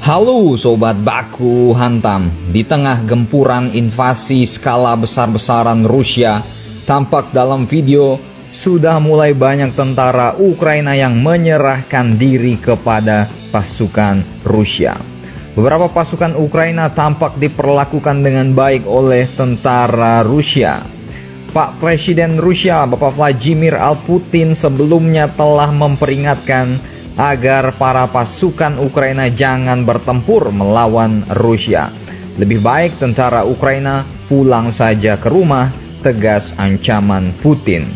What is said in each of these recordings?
Halo Sobat Baku Hantam, di tengah gempuran invasi skala besar-besaran Rusia, tampak dalam video sudah mulai banyak tentara Ukraina yang menyerahkan diri kepada pasukan Rusia. Beberapa pasukan Ukraina tampak diperlakukan dengan baik oleh tentara Rusia. Pak Presiden Rusia, Bapak Vladimir Putin sebelumnya telah memperingatkan agar para pasukan Ukraina jangan bertempur melawan Rusia. Lebih baik tentara Ukraina pulang saja ke rumah, tegas ancaman Putin.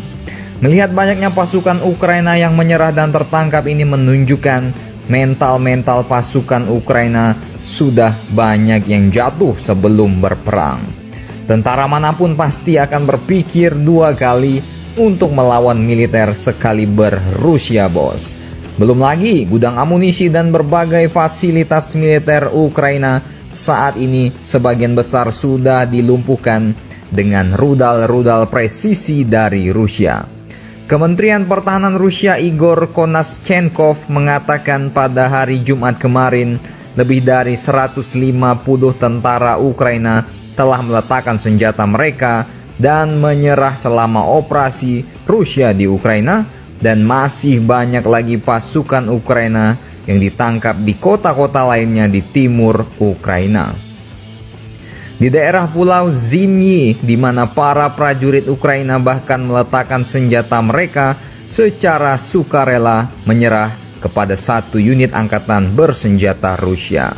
Melihat banyaknya pasukan Ukraina yang menyerah dan tertangkap ini menunjukkan mental pasukan Ukraina sudah banyak yang jatuh sebelum berperang. Tentara manapun pasti akan berpikir dua kali untuk melawan militer sekaliber Rusia, bos. Belum lagi gudang amunisi dan berbagai fasilitas militer Ukraina saat ini sebagian besar sudah dilumpuhkan dengan rudal-rudal presisi dari Rusia. Kementerian Pertahanan Rusia Igor Konaschenkov mengatakan pada hari Jumat kemarin lebih dari 150 tentara Ukraina telah meletakkan senjata mereka dan menyerah selama operasi Rusia di Ukraina. Dan masih banyak lagi pasukan Ukraina yang ditangkap di kota-kota lainnya di timur Ukraina. Di daerah Pulau Zimny, di mana para prajurit Ukraina bahkan meletakkan senjata mereka secara sukarela menyerah kepada satu unit angkatan bersenjata Rusia.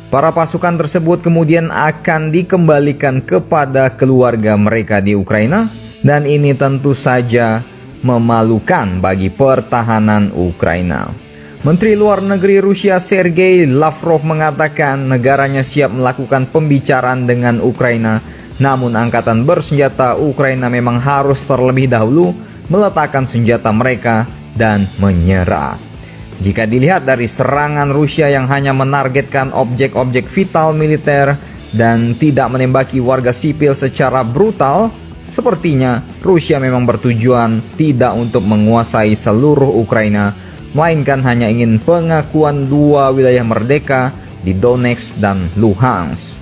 Para pasukan tersebut kemudian akan dikembalikan kepada keluarga mereka di Ukraina, dan ini tentu saja memalukan bagi pertahanan Ukraina. Menteri Luar Negeri Rusia Sergei Lavrov mengatakan negaranya siap melakukan pembicaraan dengan Ukraina, namun angkatan bersenjata Ukraina memang harus terlebih dahulu meletakkan senjata mereka dan menyerah. Jika dilihat dari serangan Rusia yang hanya menargetkan objek-objek vital militer dan tidak menembaki warga sipil secara brutal, sepertinya Rusia memang bertujuan tidak untuk menguasai seluruh Ukraina, melainkan hanya ingin pengakuan dua wilayah merdeka di Donetsk dan Luhansk.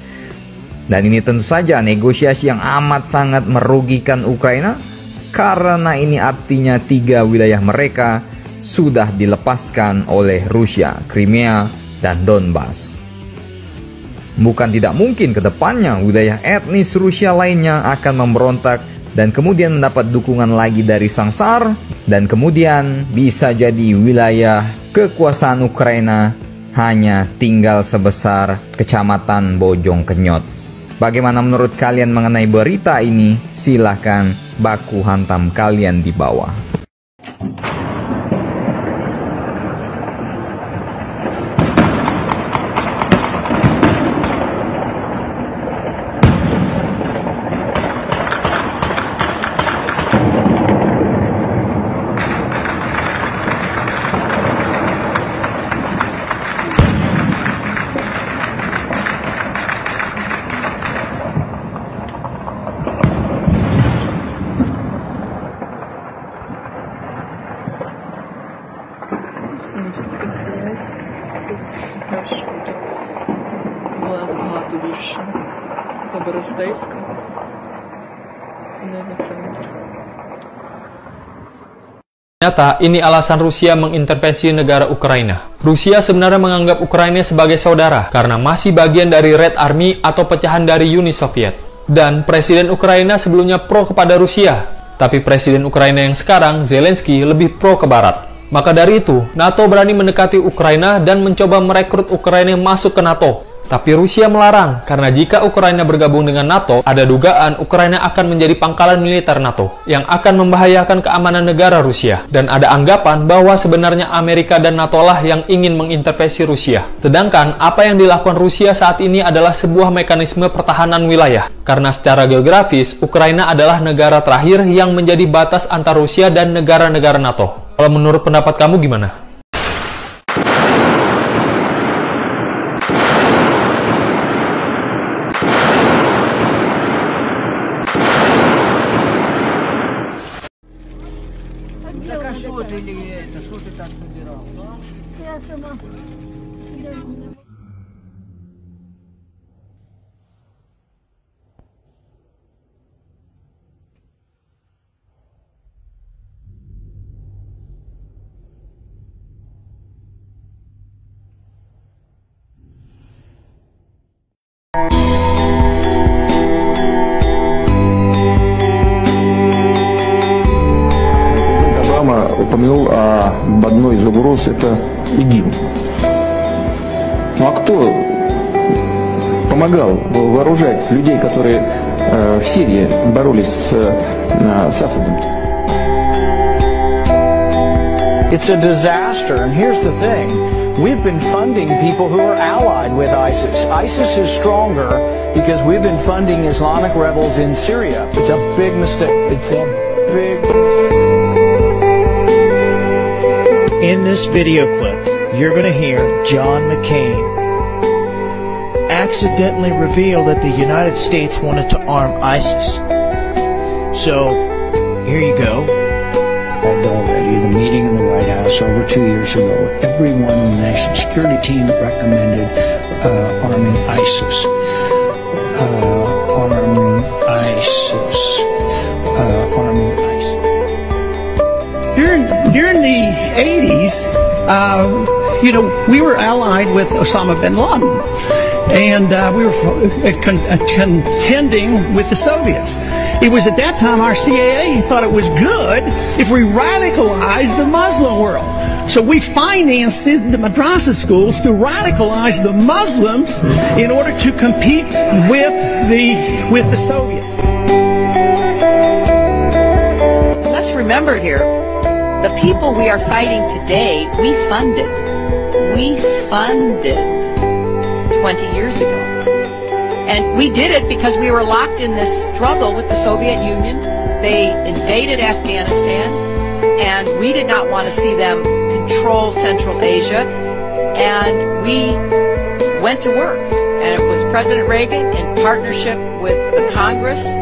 Dan ini tentu saja negosiasi yang amat sangat merugikan Ukraina, karena ini artinya 3 wilayah mereka sudah dilepaskan oleh Rusia, Crimea dan Donbas. Bukan tidak mungkin ke depannya wilayah etnis Rusia lainnya akan memberontak dan kemudian mendapat dukungan lagi dari Sang Tsar, dan kemudian bisa jadi wilayah kekuasaan Ukraina hanya tinggal sebesar kecamatan Bojongkenyot. Bagaimana menurut kalian mengenai berita ini? Silahkan baku hantam kalian di bawah. Ternyata ini alasan Rusia mengintervensi negara Ukraina. Rusia sebenarnya menganggap Ukraina sebagai saudara karena masih bagian dari Red Army atau pecahan dari Uni Soviet. Dan Presiden Ukraina sebelumnya pro kepada Rusia, tapi Presiden Ukraina yang sekarang, Zelensky, lebih pro ke Barat. Maka dari itu, NATO berani mendekati Ukraina dan mencoba merekrut Ukraina masuk ke NATO. Tapi Rusia melarang, karena jika Ukraina bergabung dengan NATO, ada dugaan Ukraina akan menjadi pangkalan militer NATO, yang akan membahayakan keamanan negara Rusia. Dan ada anggapan bahwa sebenarnya Amerika dan NATO lah yang ingin mengintervensi Rusia. Sedangkan, apa yang dilakukan Rusia saat ini adalah sebuah mekanisme pertahanan wilayah. Karena secara geografis, Ukraina adalah negara terakhir yang menjadi batas antara Rusia dan negara-negara NATO. Kalau menurut pendapat kamu gimana? Так или это, что ты так собирал? Я сама. это ИГИЛ. Ну а кто помогал вооружать людей, которые в Сирии боролись с Асадом? It's a disaster, and here's the thing. We've been funding people who are allied with ISIS. ISIS is stronger because we've been funding Islamic rebels in Syria. It's a big mistake. It's a big mistake. In this video clip, you're going to hear John McCain accidentally reveal that the United States wanted to arm ISIS. So, here you go. Already, the meeting in the White House over 2 years ago, everyone in the national security team recommended arming ISIS. Arming ISIS. Arming ISIS. During the 80s, we were allied with Osama bin Laden, and we were contending with the Soviets. It was at that time our CIA thought it was good if we radicalized the Muslim world. So we financed the madrasa schools to radicalize the Muslims in order to compete with the Soviets. Let's remember here, the people we are fighting today, we funded 20 years ago. And we did it because we were locked in this struggle with the Soviet Union. They invaded Afghanistan, and we did not want to see them control Central Asia. And we went to work. And it was President Reagan in partnership with the Congress,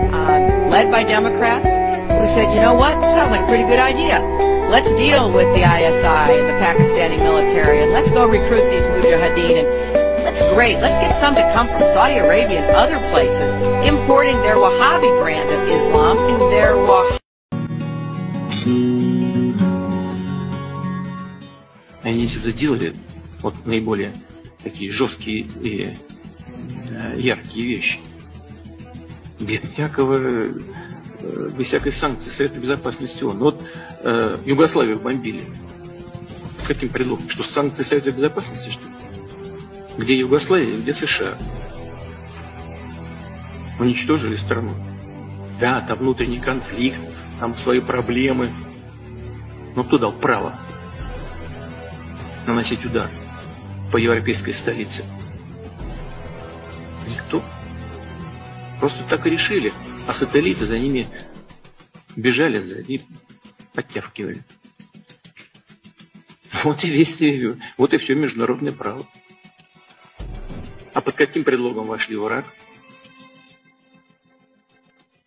led by Democrats, who said, you know what, sounds like a pretty good idea. Let's deal with the ISI and the Pakistani military, and let's go recruit these mujahideen. And that's great. Let's get some to come from Saudi Arabia and other places, importing their Wahhabi brand of Islam in their Они это делали, вот наиболее такие жесткие и яркие вещи, без всякой санкции Совета Безопасности ООН. Вот Югославию бомбили. Каким предлогом? Что санкции Совета Безопасности, что ли? Где Югославия, где США? Уничтожили страну. Да, там внутренний конфликт, там свои проблемы. Но кто дал право наносить удар по европейской столице? Никто. Просто так и решили. А сателлиты за ними бежали сзади, подтягивали. Вот и вот и все международное право. А под каким предлогом вошли в Ирак?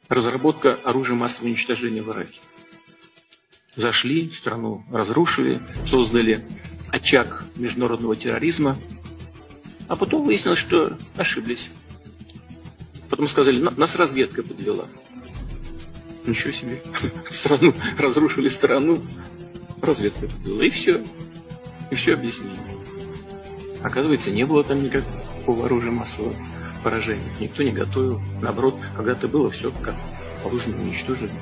Разработка оружия массового уничтожения в Ираке. Зашли, страну разрушили, создали очаг международного терроризма, а потом выяснилось, что ошиблись. Потом сказали, нас разведка подвела. Ничего себе. Страну разрушили, разведка подвела. И все. И все объяснили. Оказывается, не было там никакого оружия массового поражения. Никто не готовил. Наоборот, когда-то было все как положено, уничтожили.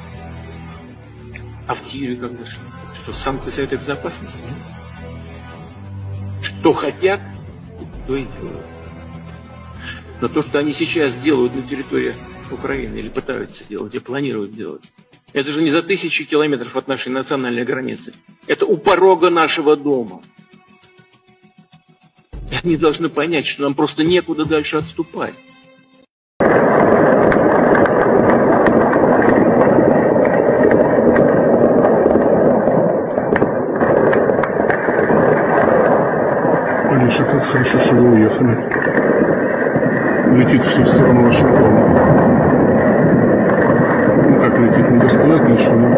А в Киеве как дошли? Что, санкции Совета Безопасности? Что хотят, то и делают. Но то, что они сейчас делают на территории Украины, или пытаются делать, и планируют делать, это же не за тысячи километров от нашей национальной границы. Это у порога нашего дома. И они должны понять, что нам просто некуда дальше отступать. Алиша, как хорошо, что вы уехали. Летит все в сторону Вашингтона. Ну как летит, не достает ничего, но